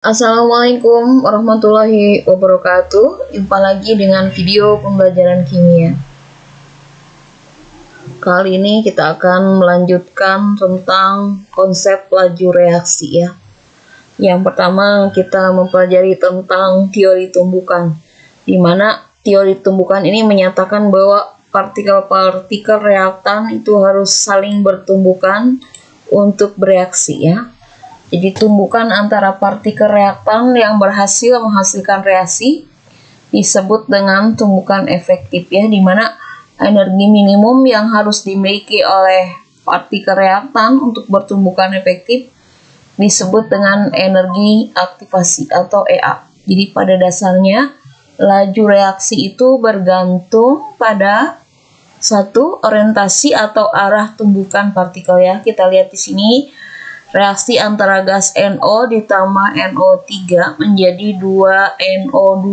Assalamualaikum warahmatullahi wabarakatuh. Jumpa lagi dengan video pembelajaran kimia. Kali ini kita akan melanjutkan tentang konsep laju reaksi ya. Yang pertama kita mempelajari tentang teori tumbukan, di mana teori tumbukan ini menyatakan bahwa partikel-partikel reaktan itu harus saling bertumbukan untuk bereaksi ya. Jadi tumbukan antara partikel reaktan yang berhasil menghasilkan reaksi disebut dengan tumbukan efektif ya, di mana energi minimum yang harus dimiliki oleh partikel reaktan untuk bertumbukan efektif disebut dengan energi aktivasi atau EA. Jadi pada dasarnya laju reaksi itu bergantung pada satu orientasi atau arah tumbukan partikel ya. Kita lihat di sini reaksi antara gas NO ditambah NO3 menjadi 2NO2.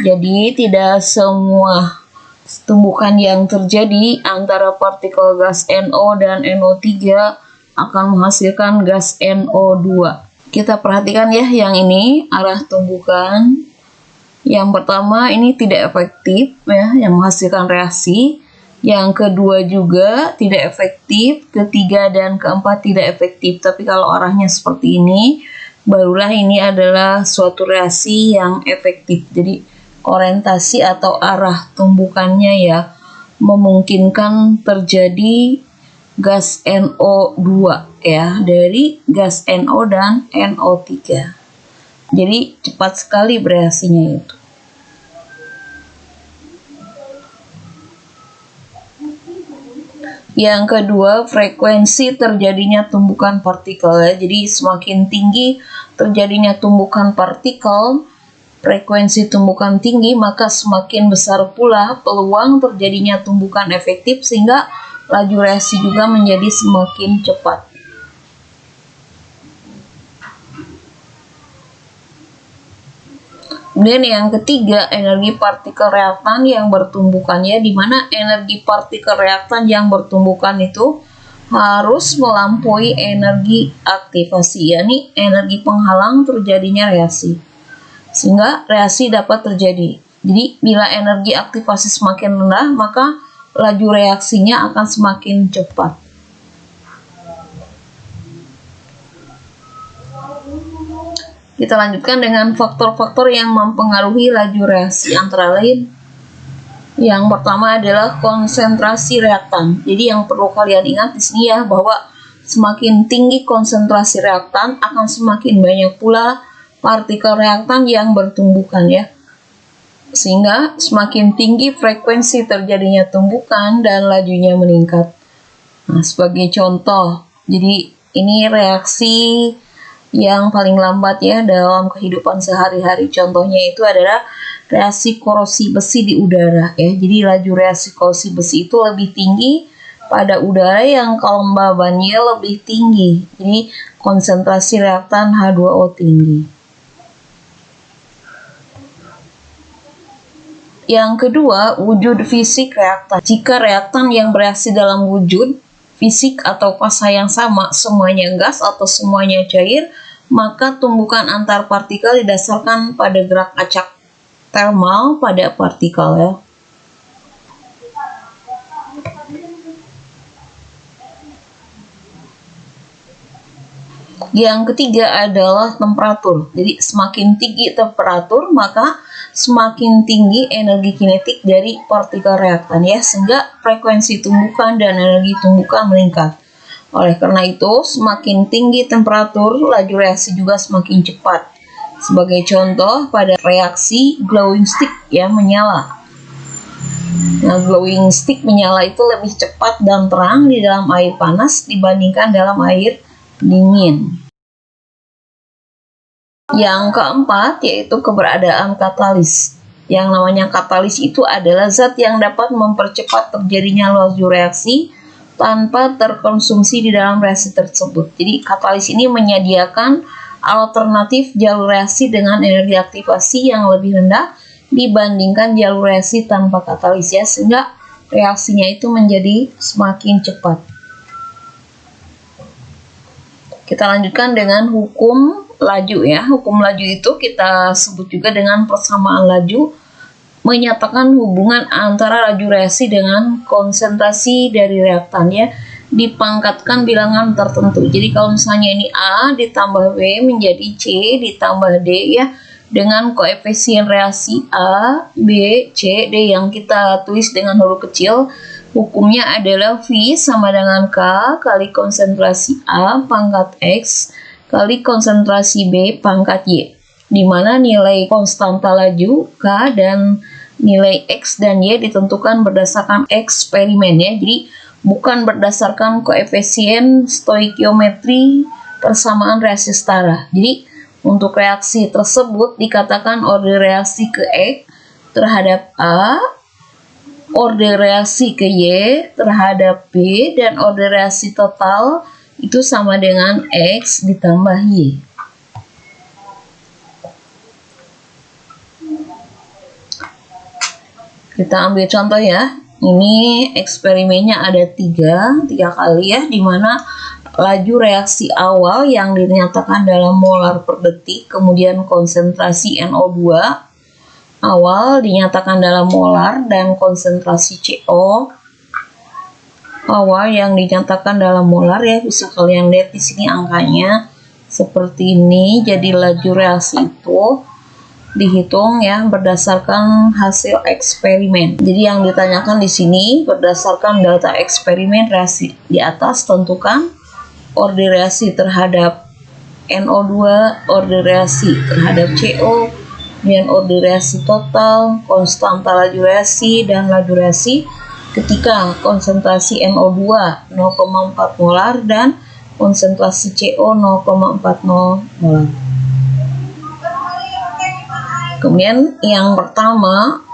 Jadi tidak semua tumbukan yang terjadi antara partikel gas NO dan NO3 akan menghasilkan gas NO2. Kita perhatikan ya yang ini arah tumbukan. Yang pertama ini tidak efektif ya, yang menghasilkan reaksi. Yang kedua juga tidak efektif, ketiga dan keempat tidak efektif. Tapi kalau arahnya seperti ini, barulah ini adalah suatu reaksi yang efektif. Jadi orientasi atau arah tumbukannya ya memungkinkan terjadi gas NO2 ya dari gas NO dan NO3. Jadi cepat sekali bereaksinya itu. Yang kedua, frekuensi terjadinya tumbukan partikel ya. Jadi semakin tinggi terjadinya tumbukan partikel, frekuensi tumbukan tinggi, maka semakin besar pula peluang terjadinya tumbukan efektif sehingga laju reaksi juga menjadi semakin cepat. Kemudian yang ketiga, energi partikel reaktan yang bertumbukan ya, di mana energi partikel reaktan yang bertumbukan itu harus melampaui energi aktivasi, yakni energi penghalang terjadinya reaksi, sehingga reaksi dapat terjadi. Jadi bila energi aktivasi semakin rendah, maka laju reaksinya akan semakin cepat. Kita lanjutkan dengan faktor-faktor yang mempengaruhi laju reaksi, antara lain yang pertama adalah konsentrasi reaktan. Jadi yang perlu kalian ingat di sini ya, bahwa semakin tinggi konsentrasi reaktan akan semakin banyak pula partikel reaktan yang bertumbukan ya. Sehingga semakin tinggi frekuensi terjadinya tumbukan dan lajunya meningkat. Nah, sebagai contoh, jadi ini reaksi yang paling lambat ya dalam kehidupan sehari-hari. Contohnya itu adalah reaksi korosi besi di udara ya. Jadi laju reaksi korosi besi itu lebih tinggi pada udara yang kelembabannya lebih tinggi. Jadi konsentrasi reaktan H2O tinggi. Yang kedua, wujud fisik reaktan. Jika reaktan yang bereaksi dalam wujud fisik atau fasa yang sama, semuanya gas atau semuanya cair, maka tumbukan antar partikel didasarkan pada gerak acak termal pada partikel ya. Yang ketiga adalah temperatur. Jadi semakin tinggi temperatur, maka semakin tinggi energi kinetik dari partikel reaktan ya, sehingga frekuensi tumbukan dan energi tumbukan meningkat. Oleh karena itu, semakin tinggi temperatur, laju reaksi juga semakin cepat. Sebagai contoh, pada reaksi glowing stick ya menyala. Nah, glowing stick menyala itu lebih cepat dan terang di dalam air panas dibandingkan dalam air dingin. Yang keempat yaitu keberadaan katalis. Yang namanya katalis itu adalah zat yang dapat mempercepat terjadinya laju reaksi tanpa terkonsumsi di dalam reaksi tersebut. Jadi katalis ini menyediakan alternatif jalur reaksi dengan energi aktivasi yang lebih rendah dibandingkan jalur reaksi tanpa katalis ya, sehingga reaksinya itu menjadi semakin cepat. Kita lanjutkan dengan hukum laju ya. Hukum laju itu kita sebut juga dengan persamaan laju, menyatakan hubungan antara laju reaksi dengan konsentrasi dari reaktan ya, dipangkatkan bilangan tertentu. Jadi kalau misalnya ini A ditambah B menjadi C ditambah D ya, dengan koefisien reaksi A, B, C, D yang kita tulis dengan huruf kecil. Hukumnya adalah V sama dengan K kali konsentrasi A pangkat X kali konsentrasi B pangkat Y, di mana nilai konstanta laju K dan nilai X dan Y ditentukan berdasarkan eksperimen ya. Jadi bukan berdasarkan koefisien stoikiometri persamaan reaksi setara. Jadi untuk reaksi tersebut dikatakan order reaksi ke X terhadap A, order reaksi ke Y terhadap B, dan order reaksi total itu sama dengan X ditambah Y. Kita ambil contoh ya. Ini eksperimennya ada tiga kali ya, dimana laju reaksi awal yang dinyatakan dalam molar per detik, kemudian konsentrasi NO2 awal dinyatakan dalam molar, dan konsentrasi CO awal yang dinyatakan dalam molar ya. Bisa kalian lihat di sini angkanya seperti ini. Jadi laju reaksi itu dihitung ya berdasarkan hasil eksperimen. Jadi yang ditanyakan di sini berdasarkan data eksperimen reaksi di atas, tentukan order reaksi terhadap NO2, order reaksi terhadap CO, kemudian order reaksi total, konstanta laju reaksi, dan laju reaksi ketika konsentrasi NO2 0,4 molar dan konsentrasi CO 0,40 molar. Kemudian yang pertama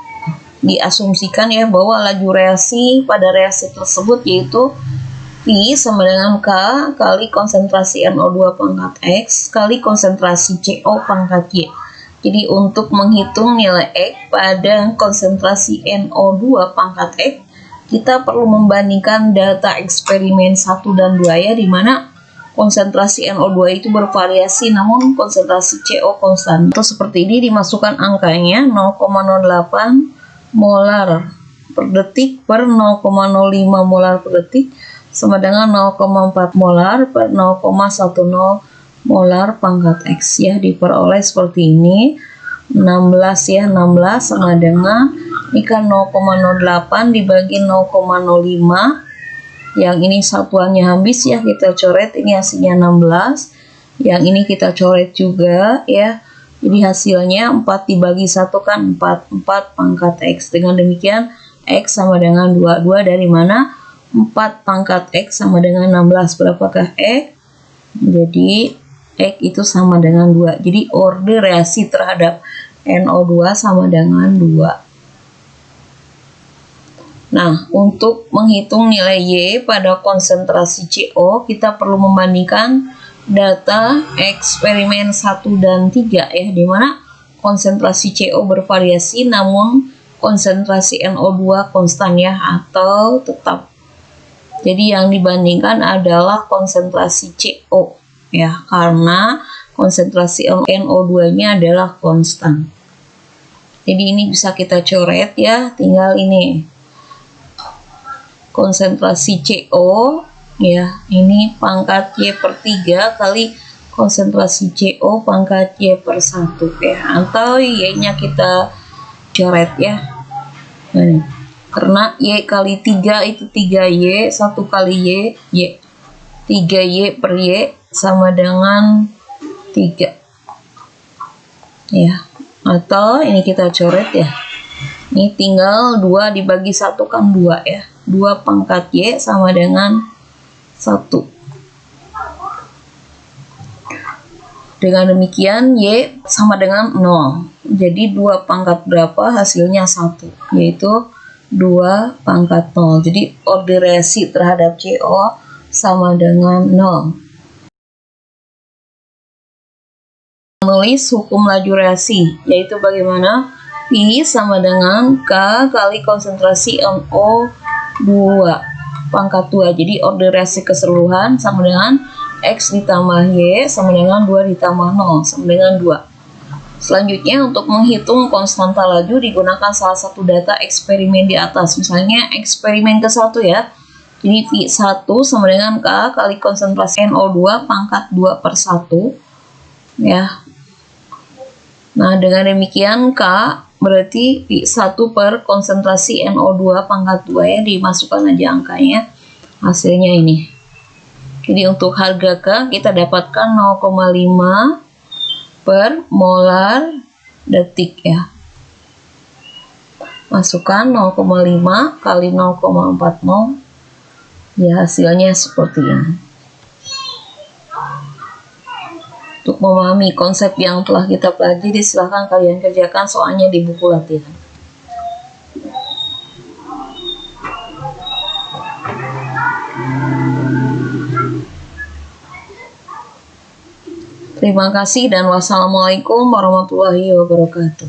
diasumsikan ya bahwa laju reaksi pada reaksi tersebut yaitu V sama dengan K kali konsentrasi NO2 pangkat X kali konsentrasi CO pangkat Y. Jadi untuk menghitung nilai X pada konsentrasi NO2 pangkat X, kita perlu membandingkan data eksperimen 1 dan 2 ya, di mana konsentrasi NO2 itu bervariasi namun konsentrasi CO konstan. Atau seperti ini, dimasukkan angkanya 0,08 molar per detik per 0,05 molar per detik sama dengan 0,4 molar per 0,10 molar pangkat X ya, diperoleh seperti ini. 16 ya, 16 sama dengan ini kan 0,08 dibagi 0,05. Yang ini satuannya habis ya, kita coret, ini hasilnya 16. Yang ini kita coret juga ya. Jadi hasilnya 4 dibagi 1 kan 4 pangkat X. Dengan demikian X sama dengan 2 dari mana? 4 pangkat X sama dengan 16. Berapakah X? Jadi X itu sama dengan 2. Jadi order reaksi terhadap NO2 sama dengan 2. Nah, untuk menghitung nilai Y pada konsentrasi CO, kita perlu membandingkan data eksperimen 1 dan 3 ya, di mana konsentrasi CO bervariasi namun konsentrasi NO2 konstan ya, atau tetap. Jadi yang dibandingkan adalah konsentrasi CO ya, karena konsentrasi NO2-nya adalah konstan. Jadi ini bisa kita coret ya, tinggal ini konsentrasi CO ya, ini pangkat Y per 3 kali konsentrasi CO pangkat Y per 1 ya, atau Y nya kita coret ya. Nah, karena Y kali 3 itu 3Y, 1 kali Y 3Y per Y sama dengan 3 ya, atau ini kita coret ya, ini tinggal 2 dibagi 1 kan 2 ya, 2 pangkat Y sama dengan 1. Dengan demikian Y sama dengan 0. Jadi 2 pangkat berapa? Hasilnya 1, yaitu 2 pangkat 0. Jadi order reaksi terhadap CO sama dengan 0. Menulis hukum laju reaksi, yaitu bagaimana? V sama dengan K kali konsentrasi NO2 pangkat 2. Jadi order reaksi keseluruhan sama dengan X ditambah Y sama dengan 2 ditambah 0 sama dengan 2. Selanjutnya, untuk menghitung konstanta laju digunakan salah satu data eksperimen di atas. Misalnya eksperimen ke-1 ya. Jadi Pi1 sama dengan K kali konsentrasi NO2 pangkat 2/1 ya. Nah, dengan demikian K berarti Pi1 per konsentrasi NO2 pangkat 2 ya, dimasukkan aja angkanya. Hasilnya ini. Jadi untuk harga K kita dapatkan 0,5 per molar detik ya. Masukkan 0,5 kali 0,40. Ya, hasilnya seperti ini. Untuk memahami konsep yang telah kita pelajari, silahkan kalian kerjakan soalnya di buku latihan. Terima kasih dan wassalamualaikum warahmatullahi wabarakatuh.